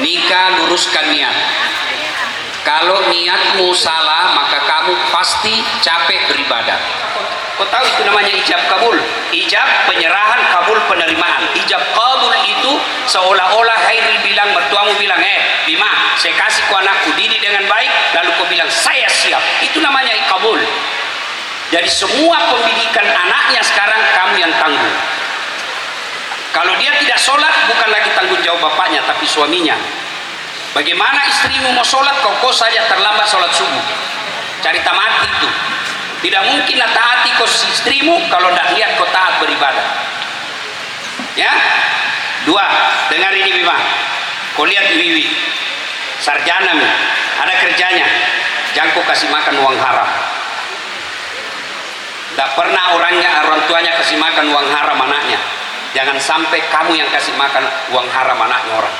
Nikah luruskan niat. Kalau niatmu salah, maka kamu pasti capek beribadah. Kau tahu itu namanya ijab kabul. Ijab penyerahan, kabul penerimaan. Ijab kabul itu seolah-olah Hairil bilang, mertuamu bilang, Bima, saya kasih ku anakku, didik dengan baik, lalu kau bilang saya siap. Itu namanya kabul. Jadi semua pendidikan anaknya sekarang kamu yang tanggung. Kalau dia tidak sholat, bukan lagi tanggung jawab bapaknya, tapi suaminya. Bagaimana istrimu mau sholat, kau saja terlambat sholat subuh. Cari tamat itu. Tidak mungkin taati kau istrimu kalau tidak lihat kau taat beribadah. Ya, dua, dengar ini Bima. Kau lihat Wiwi, sarjana nih, ada kerjanya, jangan kau kasih makan uang haram. Tidak pernah orang tuanya kasih makan uang haram anaknya. Jangan sampai kamu yang kasih makan uang haram anaknya orang.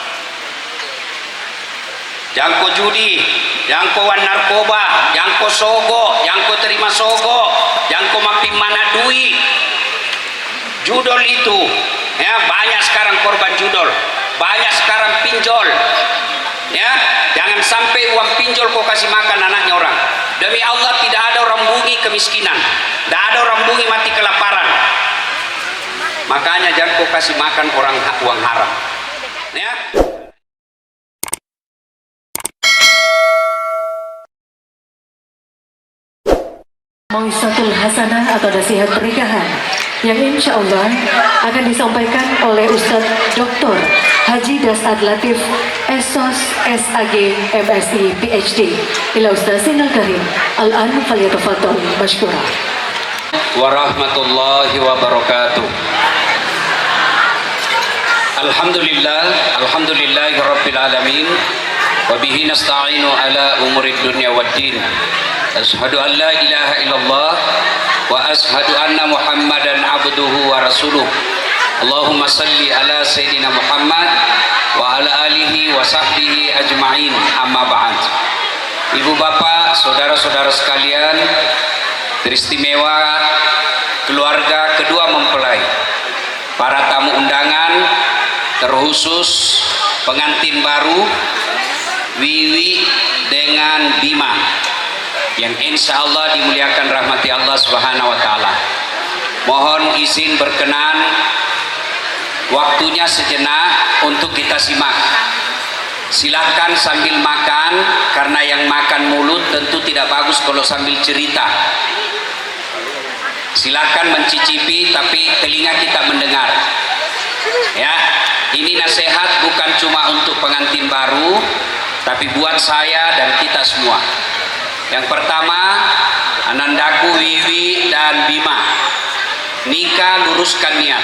Jangan kau judi, jangan kau narkoba, jangan kau sogo, jangan kau terima sogo, jangan kau makin mana duit. Judol itu, ya banyak sekarang korban judol, banyak sekarang pinjol. Ya, jangan sampai uang pinjol kau kasih makan anaknya orang. Demi Allah tidak ada orang bungi kemiskinan, tidak ada orang bungi mati kelaparan. Makanya jangan kau kasih makan orang uang haram. Ya. Mau'izatul Hasanah atau nasihat pernikahan yang insya Allah akan disampaikan oleh Ustadz Dr. Haji Dasad Latif Esos SAG MSI PhD ila Ustazinal Karim Al-An falyatafaddal mashkura. Warahmatullahi wabarakatuh. Alhamdulillahi rabbil alamin wa bihi nasta'inu ala umurid dunya waddin. Ashhadu an la ilaha illallah wa ashhadu anna Muhammadan abduhu wa rasuluh. Allahumma salli ala Sayyidina Muhammad wa ala alihi wa sahbihi ajma'in, amma ba'd. Ibu bapak, saudara-saudara sekalian, teristimewa keluarga kedua mempelai, para tamu undangan, terkhusus pengantin baru Wiwi dengan Bima yang insya Allah dimuliakan rahmati Allah Subhanahu wa Ta'ala. Mohon izin berkenan waktunya sejenak untuk kita simak. Silakan sambil makan, karena yang makan mulut tentu tidak bagus kalau sambil cerita. Silakan mencicipi, tapi telinga kita mendengar. Ya, ini nasihat bukan cuma untuk pengantin baru, tapi buat saya dan kita semua. Yang pertama, anandaku Wiwi dan Bima, nikah luruskan niat.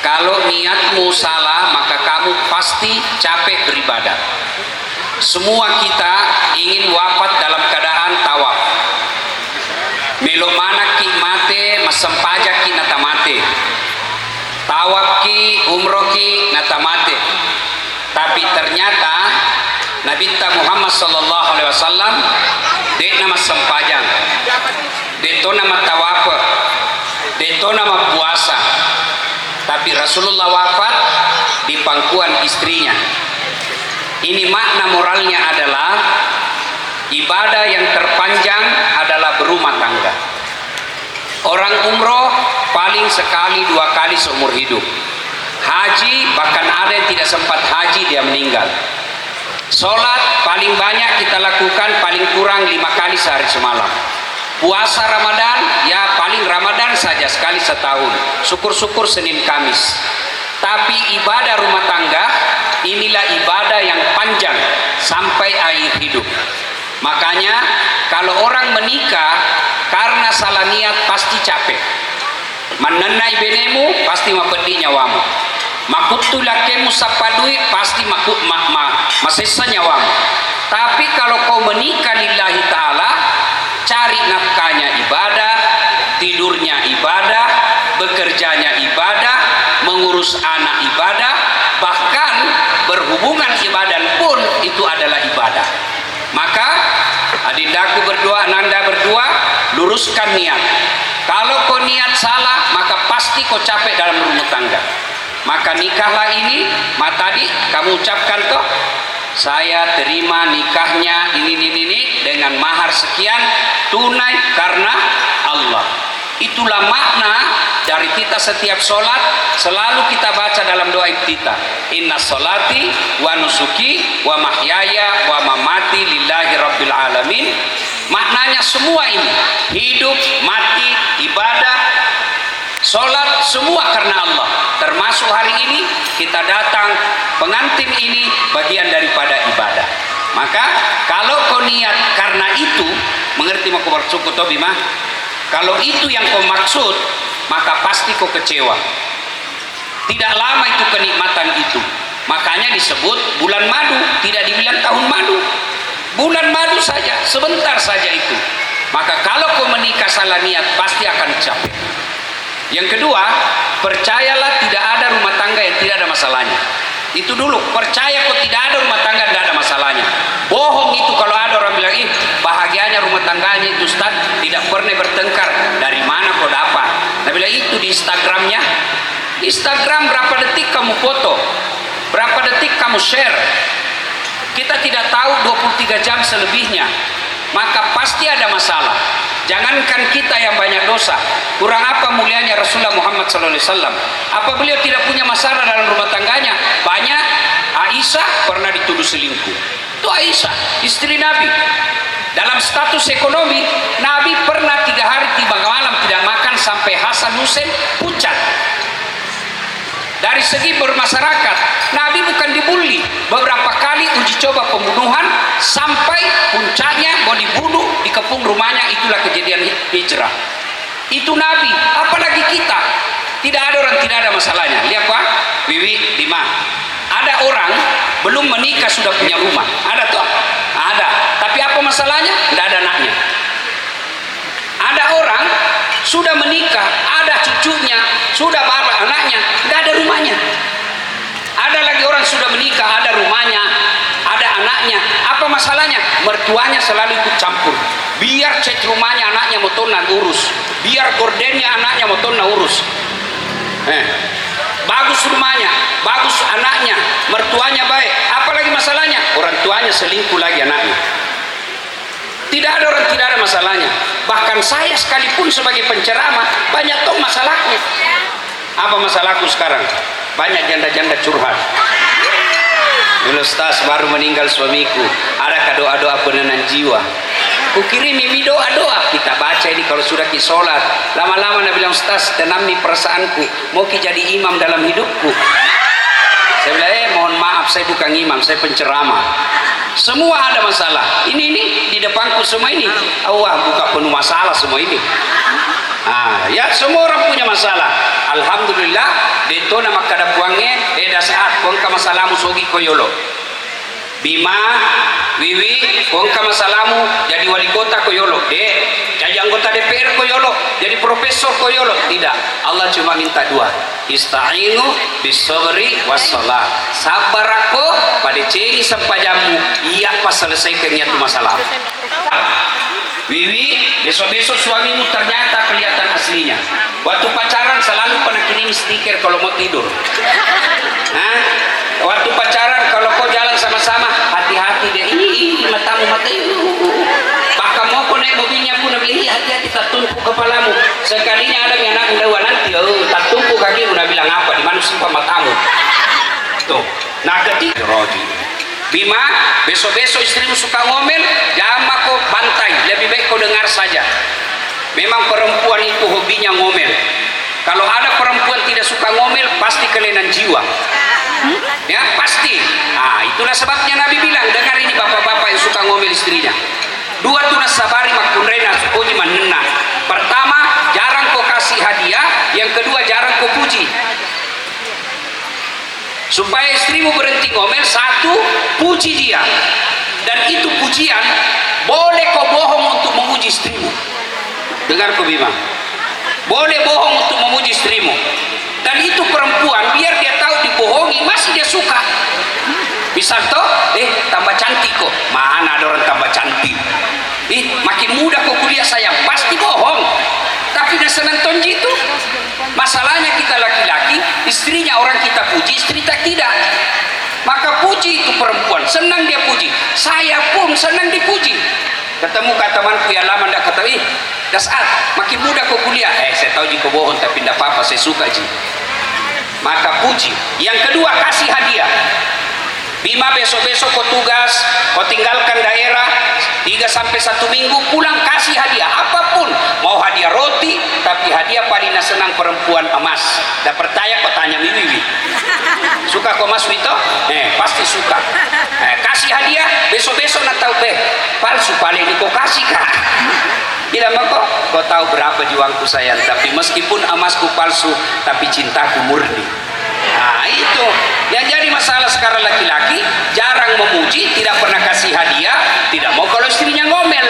Kalau niatmu salah, maka kamu pasti capek beribadah. Semua kita ingin wafat dalam keadaan tawaf. Melo mana ki mate masampaja ki nata mate. Tawaf ki umroh ki nata mate. Tapi ternyata Nabi Muhammad sallallahu alaihi wasallam dia nama sempajang, dia nama tawaf, dia nama puasa. Tapi Rasulullah wafat di pangkuan istrinya. Ini makna moralnya adalah ibadah yang terpanjang adalah berumah tangga. Orang umroh paling sekali dua kali seumur hidup. Haji bahkan ada yang tidak sempat haji dia meninggal. Sholat paling banyak kita lakukan paling kurang 5 kali sehari semalam. Puasa Ramadan ya paling Ramadan saja sekali setahun. Syukur-syukur Senin Kamis. Tapi ibadah rumah tangga inilah ibadah yang panjang sampai akhir hidup. Makanya kalau orang menikah karena salah niat pasti capek. Menenai benemu pasti mapedi nyawamu. Makutu lakemu sapadui pasti masisa nyawamu. Tapi kalau kau menikah lillahi ta'ala, cari nafkahnya ibadah, tidurnya ibadah, bekerjanya ibadah, mengurus anak ibadah, bahkan berhubungan ibadah pun itu adalah ibadah. Maka adindaku berdua, ananda berdua, luruskan niat. Kalau kau niat salah, maka pasti kau capek dalam rumah tangga. Maka nikahlah ini, tadi kamu ucapkan toh, saya terima nikahnya ini dengan mahar sekian tunai karena Allah. Itulah makna dari kita setiap sholat selalu kita baca dalam doa iftitah, inna sholati wa nusuki wa mahyaya wa mamati lillahi rabbil alamin. Maknanya semua ini, hidup, mati, ibadah, sholat, semua karena Allah. Termasuk hari ini kita datang, pengantin ini bagian daripada ibadah. Maka kalau kau niat karena itu, mengerti mau kau bersyukur toh Bima? Kalau itu yang kau maksud, maka pasti kau kecewa. Tidak lama itu kenikmatan itu. Makanya disebut bulan madu, tidak dibilang tahun madu. Bulan madu saja, sebentar saja itu. Maka kalau kau menikah salah niat, pasti akan capek. Yang kedua, percayalah tidak ada rumah tangga yang tidak ada masalahnya. Itu dulu, percaya kok tidak ada rumah tangga tidak ada masalahnya. Bohong itu kalau ada orang bilang, ih bahagianya rumah tangganya itu Ustaz, tidak pernah bertengkar. Dari mana kau dapat? Nah bilang itu di Instagramnya. Instagram berapa detik kamu foto, berapa detik kamu share. Kita tidak tahu 23 jam selebihnya. Maka pasti ada masalah. Jangankan kita yang banyak dosa, kurang apa mulianya Rasulullah Muhammad SAW. Apa beliau tidak punya masalah dalam rumah tangganya? Banyak. Aisyah pernah dituduh selingkuh. Itu Aisyah, istri Nabi. Dalam status ekonomi, Nabi pernah 3 hari 3 malam tidak makan sampai Hasan Hussein pucat. Dari segi bermasyarakat, Nabi bukan dibully. Beberapa kali uji coba pembunuhan sampai puncaknya mau dibunuh, dikepung rumahnya. Itulah kejadian hijrah. Itu Nabi, apalagi kita. Tidak ada orang tidak ada masalahnya. Lihat Pak, Wiwi, Dima. Ada orang belum menikah sudah punya rumah. Ada toh? Ada. Tapi apa masalahnya? Tidak ada anaknya. Ada orang sudah menikah, ada cucunya, sudah bapak anaknya, tidak ada rumahnya. Ada lagi orang sudah menikah, ada rumahnya, ada anaknya. Apa masalahnya? Mertuanya selalu ikut campur. Biar cat rumahnya anaknya mau tonan urus, biar gordennya anaknya mau tonan urus. Bagus rumahnya, bagus anaknya, mertuanya baik. Apalagi masalahnya? Orang tuanya selingkuh lagi anaknya. Tidak ada orang tidak ada masalahnya. Bahkan saya sekalipun sebagai penceramah banyak tahu masalahnya. Apa masalahku sekarang? Banyak janda-janda curhat. Ustaz baru meninggal suamiku, ada doa-doa penenang jiwa. Kukirimi doa-doa, kita baca ini kalau sudah ki sholat. Lama-lama Nabi bilang, Ustaz tenami perasaanku, mau ki jadi imam dalam hidupku. Saya bilang, mohon maaf saya bukan imam, saya penceramah. Semua ada masalah. Ini di depanku semua ini. Allah buka penuh masalah semua ini. Ya semua orang punya masalah. Alhamdulillah. Deto nama kada puangnya. Saat kongka masalahmu sogi koyolo. Bima, Wiwi, kongka masalahmu jadi wali kota koyolo. Jadi anggota DPR koyolo. Jadi profesor koyolo. Tidak. Allah cuma minta 2. Ista'inu bisabri wassalah. Sabar aku pada ciri sampai jamu. Iya pas selesaikan itu masalah. Wiwi, besok-besok suamimu ternyata kelihatan aslinya. Waktu pacaran selalu pernah kirim stiker kalau mau tidur. Waktu pacaran kalau kau jalan sama-sama, hati-hati deh. Ini matamu mata itu. Bahkan mau kau naik mobilnya pun bilang, hati-hati tak tumpuk kepalamu. Sekalinya ada yang anak muda nanti, tak tumpuk kaki udah bilang apa? Di mana simpan matamu? Tuh. Nah ketika Rodi, Bima, besok-besok istrimu suka ngomel, jangan kau bantai. Lebih baik kau dengar saja. Memang perempuan itu hobinya ngomel. Kalau ada perempuan tidak suka ngomel, pasti kelainan jiwa. Ya pasti. Itulah sebabnya Nabi bilang, dengar ini bapak-bapak yang suka ngomel istrinya. 2 tunas sabari makunrena sukoji manena. Pertama, jarang kau kasih hadiah. Yang kedua, jarang kau puji. Supaya istrimu berhenti ngomel, 1, puji dia. Dan itu pujian, boleh kau bohong untuk memuji istrimu. Dengar kau Bima, boleh bohong untuk memuji istrimu. Dan itu perempuan, biar dia tahu dibohongi, masih dia suka. Misal toh, tambah cantik kok. Mana ada orang tambah cantik? Makin muda kok kuliah sayang, pasti bohong. tapi nasa nonton itu. Masalahnya kita laki-laki, istrinya orang kita puji, istri tak tidak. Maka puji itu perempuan, senang dia puji. Saya pun senang dipuji. Ketemu temanku yang lama ndak kata, Dasat, makin muda kau kuliah. Saya tahu jika bohong tapi ndak apa-apa, saya suka ji. Maka puji. Yang kedua, kasih hadiah. Bima, besok-besok kau tugas, kau tinggalkan daerah 3-1 minggu, pulang kasih hadiah apapun. Mau hadiah roti, tapi hadiah paling senang perempuan emas. Dan percaya kau tanya Wiwi. Suka kau Mas Wito? Pasti suka. Kasih hadiah, besok-besok nak tahu palsu paling ini kau kasih kak. Tidak mau kau tahu berapa juangku sayang, tapi meskipun emasku palsu, tapi cintaku murni. Nah itu yang jadi masalah sekarang, laki-laki jarang memuji, tidak pernah kasih hadiah, tidak mau kalau istrinya ngomel.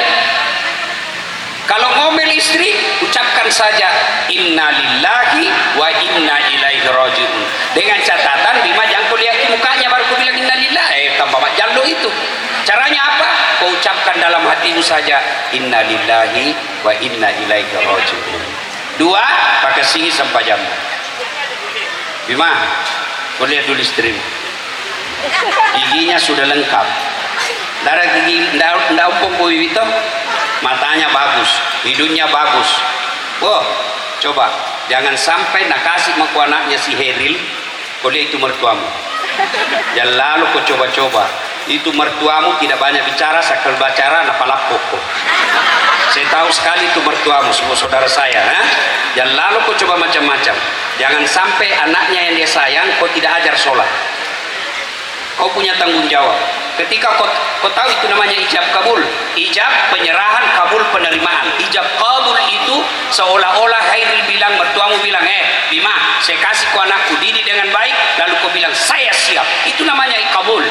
Kalau ngomel istri, ucapkan saja inna lillahi wa inna ilaihi raji'un. Dengan catatan Bima jangan kau lihat mukanya baru kau bilang inna lillahi, tambah jallo itu. Caranya apa? Kau ucapkan dalam hatimu saja inna lillahi wa inna ilaihi raji'un. Dua, pakai sihir sampai jam. Bima, kau lihat dulu istrimu, giginya sudah lengkap. Darah gigi ndak umpung Bu Wiwito, matanya bagus, hidungnya bagus. Coba jangan sampai nak kasih maku anaknya si Heril, kau lihat itu mertuamu. Jangan lalu kau coba-coba, itu mertuamu tidak banyak bicara, sakal bacara napalak pokok. Saya tahu sekali itu mertuamu, semua saudara saya. Jangan lalu kau coba macam-macam. Jangan sampai anaknya yang dia sayang kau tidak ajar sholat. Kau punya tanggung jawab. Ketika kau tahu itu namanya ijab kabul. Ijab penyerahan, kabul penerimaan. Ijab kabul itu seolah-olah Hairil bilang, mertuamu bilang, Bima, saya kasih kau anakku, didik dengan baik, lalu kau bilang saya siap. Itu namanya kabul.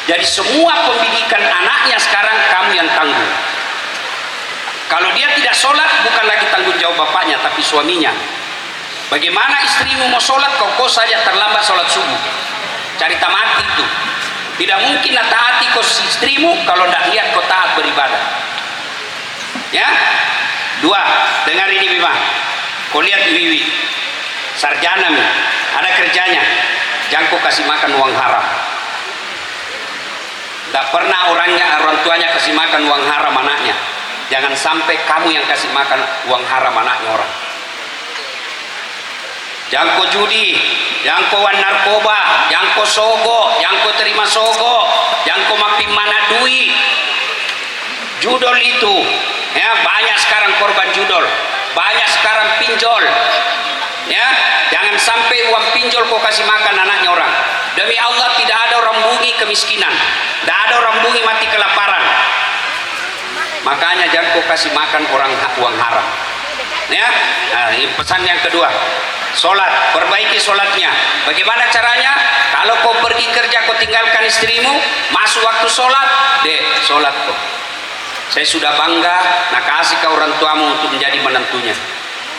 Jadi semua pendidikan anaknya sekarang kamu yang tanggung. Kalau dia tidak sholat, bukan lagi tanggung jawab bapaknya, tapi suaminya. Bagaimana istrimu mau sholat, kau saja terlambat sholat subuh. Cari tamat itu. Tidak mungkin taati kau istrimu kalau tidak lihat kau taat beribadah. Ya. Dua, dengar ini Bima. Kau lihat Wiwi, sarjana nih, ada kerjanya. Jangan kau kasih makan uang haram. Tak pernah orang tuanya kasih makan uang haram anaknya. Jangan sampai kamu yang kasih makan uang haram anaknya orang. Jangan kau judi, jangan kau narkoba, jangan kau sogo, jangan kau terima sogo, jangan kau makin mana duit. Judol itu, ya banyak sekarang korban judol, banyak sekarang pinjol. Ya, jangan sampai uang pinjol kau kasih makan anaknya orang. Demi Allah tidak ada orang bungi kemiskinan, tidak ada orang bungi mati kelaparan. Makanya jangan kau kasih makan orang uang haram. Ya, ini pesan yang kedua. Sholat, perbaiki sholatnya. Bagaimana caranya? Kalau kau pergi kerja, kau tinggalkan istrimu, masuk waktu sholat, sholat kau. Saya sudah bangga, nak kasih ke orang tuamu untuk menjadi menantunya.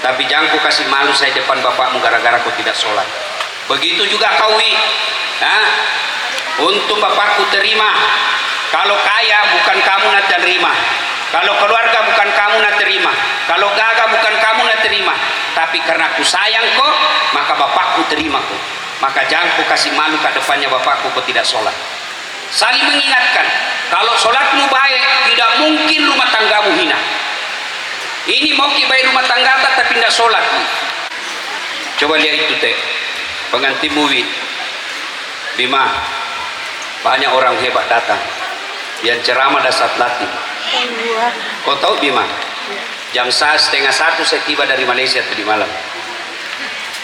Tapi jangan kau kasih malu saya depan bapakmu gara-gara kau tidak sholat. Begitu juga kau untuk bapakku terima. Kalau kaya bukan kamu nak terima. Kalau keluarga bukan kamu nak terima. Kalau gagah bukan kamu nak terima. Tapi karena aku sayang kau, maka bapakku terima kau. Maka jangan kau kasih malu ke depannya bapakku kau tidak sholat. Saling mengingatkan. Kalau sholatmu baik, tidak mungkin rumah tanggamu hina. Ini mau baik rumah tangga tapi tidak sholat. Coba lihat itu pengantin Muwi Bima, banyak orang hebat datang yang ceramah dasar latih. Kau tahu Bima, jam 1:30 saya tiba dari Malaysia tadi malam.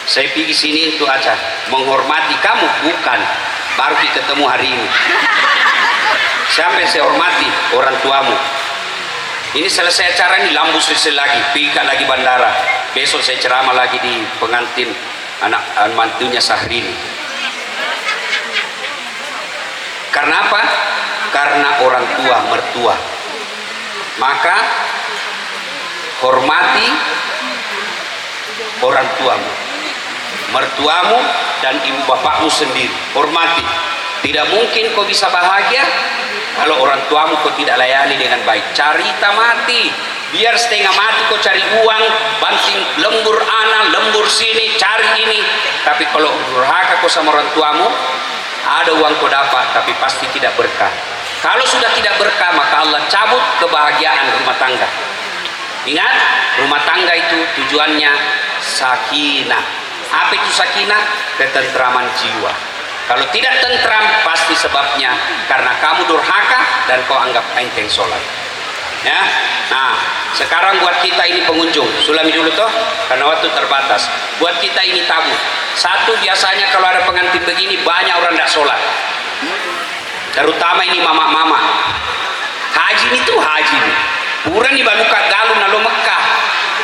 Saya pergi sini untuk acara menghormati kamu, bukan baru ketemu hari ini. Sampai saya hormati orang tuamu. Ini selesai acara ini lambu selesai lagi, pergi lagi bandara. Besok saya ceramah lagi di pengantin anak mantunya Sahrini. Karena apa? Karena orang tua mertua. Maka hormati orang tuamu, mertuamu dan ibu bapakmu sendiri. Hormati. Tidak mungkin kau bisa bahagia kalau orang tuamu kau tidak layani dengan baik. Cari tamati, biar setengah mati kau cari uang, banting lembur ana, lembur sini, cari ini. Tapi kalau durhaka kau sama orang tuamu, ada uang kau dapat, tapi pasti tidak berkah. Kalau sudah tidak berkah, maka Allah cabut kebahagiaan rumah tangga. Ingat, rumah tangga itu tujuannya sakinah. Apa itu sakinah? Ketentraman jiwa. Kalau tidak tentram, pasti sebabnya karena kamu durhaka dan kau anggap enteng sholat. Ya, nah sekarang buat kita ini pengunjung, sulami dulu toh, karena waktu terbatas. Buat kita ini tamu. Satu, biasanya kalau ada pengantin begini banyak orang tidak sholat. Terutama ini mama-mama. Haji ini tuh haji nih. Buran di baluka galu nalo Mekah.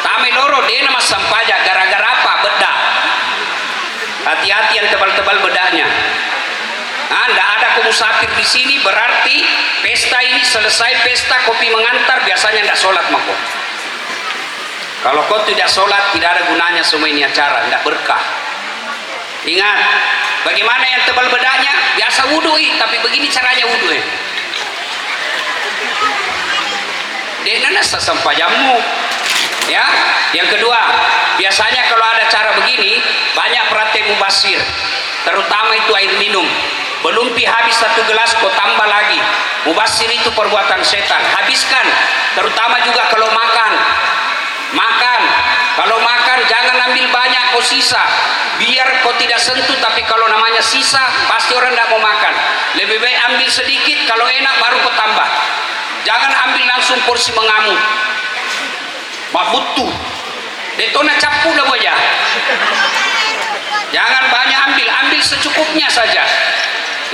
Tame loro dia nama sampaja gara-gara apa? Bedak. Hati-hati yang tebal-tebal bedaknya. Nah, tidak ada musafir di sini, berarti pesta ini selesai pesta kopi mengantar biasanya tidak sholat mako. Kalau kau tidak sholat tidak ada gunanya semua ini acara, tidak berkah. Ingat, bagaimana yang tebal bedaknya? Biasa wudhu, tapi begini caranya wudhu. Dia sampai jamu. Ya, yang kedua, biasanya kalau ada cara begini banyak perhatian mubasir, terutama itu air minum. Belum habis satu gelas kau tambah lagi. Mubasir itu perbuatan setan. Habiskan, terutama juga kalau makan. Kalau makan jangan ambil banyak kau sisa. Biar kau tidak sentuh, tapi kalau namanya sisa pasti orang tidak mau makan. Lebih baik ambil sedikit, kalau enak baru kau tambah. Jangan ambil langsung porsi mengamuk. Mak butuh. Detona capu dah aja. Jangan banyak ambil secukupnya saja.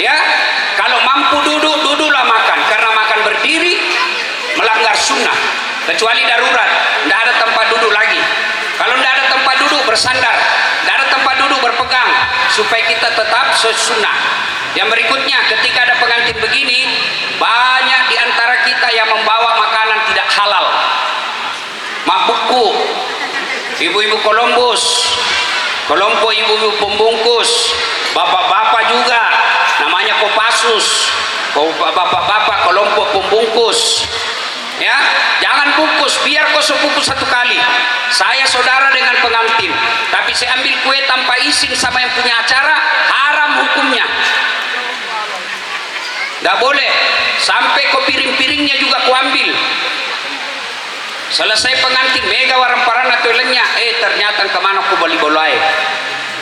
Ya, kalau mampu duduk, duduklah makan. Karena makan berdiri melanggar sunnah. Kecuali darurat, tidak ada tempat duduk lagi. Kalau tidak ada tempat duduk, bersandar. Tidak ada tempat duduk, berpegang. Supaya kita tetap sunnah. Yang berikutnya, ketika ada pengantin begini, banyak di antara kita yang membawa makanan tidak halal. Mabuku, ibu-ibu Kolombus, kelompok ibu-ibu pembungkus, bapak-bapak juga, namanya Kopassus, bapak-bapak kelompok pembungkus. Ya, jangan bungkus, biar kau sebungkus satu kali. Saya saudara dengan pengantin, tapi saya ambil kue tanpa izin sama yang punya acara, haram hukumnya. Tidak boleh, sampai kau piring-piringnya juga kau ambil. Selesai pengantin mega waran-paran atau lainnya, ternyata kemana kau beli bolai.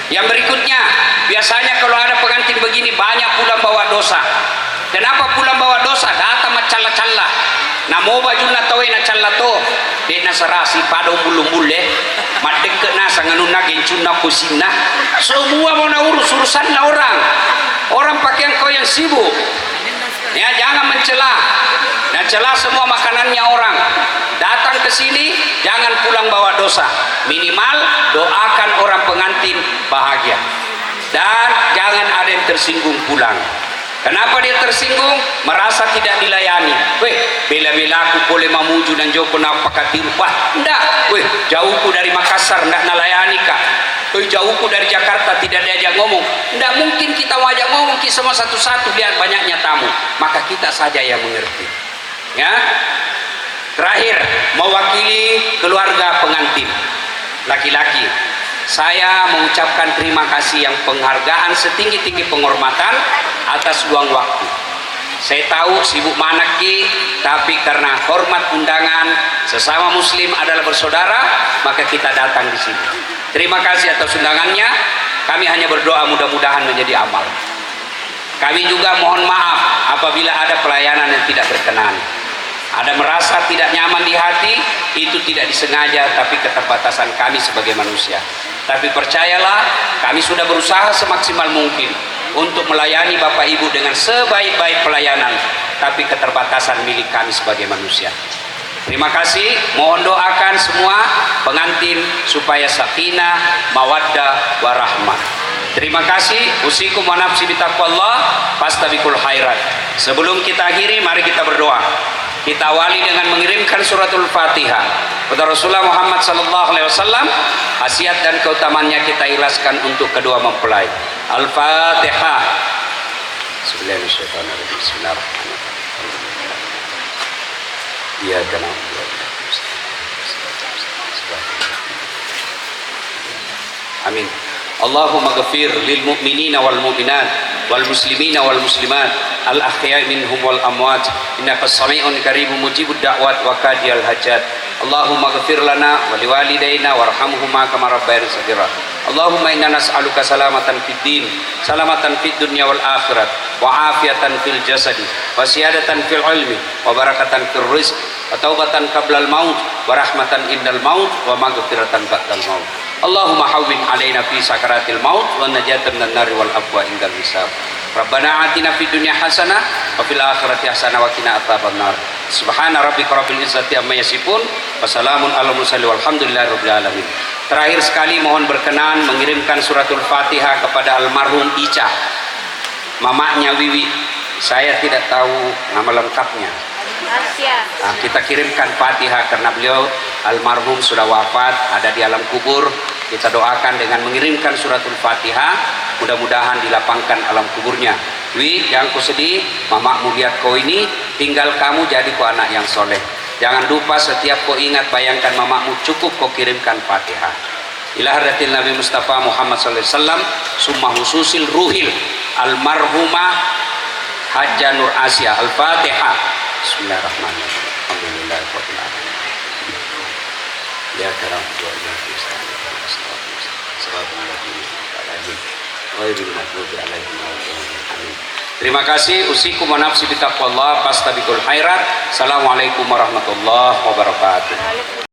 Yang berikutnya, biasanya kalau ada pengantin begini banyak pulang bawa dosa. Kenapa pulang bawa dosa? Datang macalla-calla. Namo baju na tawe na calla to. De na sarasi pada umbul-umbul madek na sanganuna gencuna kusina. Semua mau na urusan na orang. Orang pakaian kau yang sibuk. Ya, jangan mencela. Dan celah semua makanannya orang. Datang ke sini jangan pulang bawa dosa. Minimal doakan orang pengantin bahagia. Dan jangan ada yang tersinggung pulang. Kenapa dia tersinggung? Merasa tidak dilayani. Bela-bela aku boleh mamuju dan joko napaka tiru. Wah, enggak. Jauhku dari Makassar enggak nalayani kak. Jauhku dari Jakarta tidak diajak ngomong. Enggak mungkin kita wajak ngomong semua satu-satu, biar banyaknya tamu. Maka kita saja yang mengerti. Ya. Terakhir, mewakili keluarga pengantin laki-laki, saya mengucapkan terima kasih yang penghargaan setinggi-tinggi penghormatan atas luang waktu. Saya tahu sibuk manaki, tapi karena hormat undangan sesama muslim adalah bersaudara, maka kita datang di sini. Terima kasih atas undangannya. Kami hanya berdoa mudah-mudahan menjadi amal. Kami juga mohon maaf apabila ada pelayanan yang tidak berkenan. Ada merasa tidak nyaman di hati, itu tidak disengaja, tapi keterbatasan kami sebagai manusia. Tapi percayalah, kami sudah berusaha semaksimal mungkin untuk melayani Bapak Ibu dengan sebaik-baik pelayanan, tapi keterbatasan milik kami sebagai manusia. Terima kasih, mohon doakan semua pengantin supaya sakinah, mawaddah, warahmah. Terima kasih. Usikum wa nafsi bitaqwallah fastabiqul khairat. Sebelum kita akhiri, mari kita berdoa. Kita awali dengan mengirimkan suratul Fatihah kepada Rasulullah Muhammad SAW. Khasiat dan keutamaannya kita ikhlaskan untuk kedua mempelai. Al-Fatihah. Bismillahirrahmanirrahim. Iyyaka na'budu wa iyyaka nasta'in. Amin. Allahumma ghafir lil mu'minina wal mu'minat wal muslimina wal muslimat al ahya'i minhum wal amwat innaka sami'un qaribun mujibud da'wat wa qadiyal hajat. Allahumma ghafir lana wa liwalidayna warhamhuma kama rabbayana shaghira. Allahumma inna nas'aluka salamatan fid din, salamatan fid dunya wal akhirat, wa afiatan fil jasadi, wa siyadatan fil ilmi, wa barakatan fil rizq, wa taubatan qablal maut, wa rahmatan indal maut, wa maghfiratan ba'dal maut. Allahumma hawwin alaina fi sakaratil maut wa najatan minan nari wal afwa indal hisab. Rabbana atina fid dunya hasanah wa fil akhirati hasanah wa qina adzabannar. Subhana rabbika rabbil izzati amma yasifun wa salamun alal mursalin walhamdulillahi rabbil alamin. Terakhir sekali mohon berkenan mengirimkan suratul Fatihah kepada almarhum Ica, mamanya Wiwi. Saya tidak tahu nama lengkapnya. Nah, kita kirimkan Fatihah karena beliau almarhum sudah wafat, ada di alam kubur. Kita doakan dengan mengirimkan suratul Fatihah, mudah-mudahan dilapangkan alam kuburnya. Wi, jangan kau sedih, mamamu lihat kau ini, tinggal kamu jadi kau anak yang soleh. Jangan lupa setiap kau ingat, bayangkan mamamu, cukup kau kirimkan Fatihah. Ila hadratil Nabi Mustafa Muhammad sallallahu alaihi wasallam, summa hususil ruhil almarhumah Hajjah Nur Asia. Al-Fatihah. Bismillahirrahmanirrahim. Alhamdulillahirabbil alamin. Ya karam wa terima kasih. Usikum wa nafsi bitaqwallah fastabiqul khairat. Assalamualaikum warahmatullahi wabarakatuh.